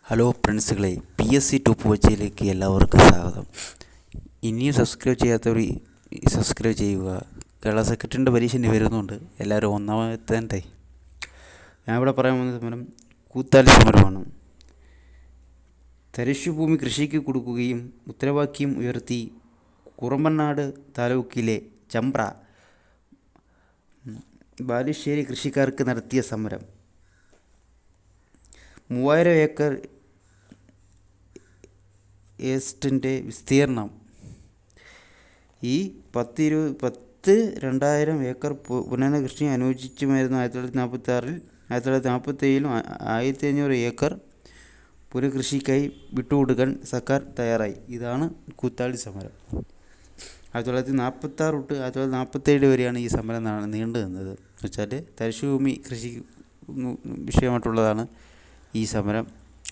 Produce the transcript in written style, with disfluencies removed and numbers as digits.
Hello ഫ്രണ്ട്സുകളെ, PSC top വാച്ചിലേക്ക് എല്ലാവർക്കും സ്വാഗതം. ഇനിയും സബ്സ്ക്രൈബ് ചെയ്യാത്തവർ സബ്സ്ക്രൈബ് ചെയ്യുക. കേരള സെക്രട്ടറിൻ്റെ പരീക്ഷ ഇനി വരുന്നുണ്ട്. എല്ലാവരും ഒന്നാമത്തെ ഞാൻ ഇവിടെ പറയാൻ വന്ന സമരം കൂത്താലി സമരമാണ്. തരിശുഭൂമി കൃഷിക്ക് കൊടുക്കുകയും മുദ്രാവാക്യം ഉയർത്തി കുറുമ്പനാട് താലൂക്കിലെ ചമ്പ്ര ബാലുശ്ശേരി കൃഷിക്കാർക്ക് നടത്തിയ സമരം. 3000 ഏക്കർ ഏസ്റ്റിൻ്റെ വിസ്തീർണം. ഈ 2000 ഏക്കർ പുനഃ കൃഷി അനുവദിച്ചുമായിരുന്നു. 1946-ൽ 1947-ലും 1500 ഏക്കർ പുനഃകൃഷിക്കായി വിട്ടുകൊടുക്കാൻ സർക്കാർ തയ്യാറായി. ഇതാണ് കൂത്താളി സമരം. 1946 തൊട്ട് 1947 വരെയാണ് ഈ സമരം നീണ്ടു നിന്നത്. എന്ന് വെച്ചാൽ തരിശുഭൂമി കൃഷി വിഷയമായിട്ടുള്ളതാണ് ഈ സമരം.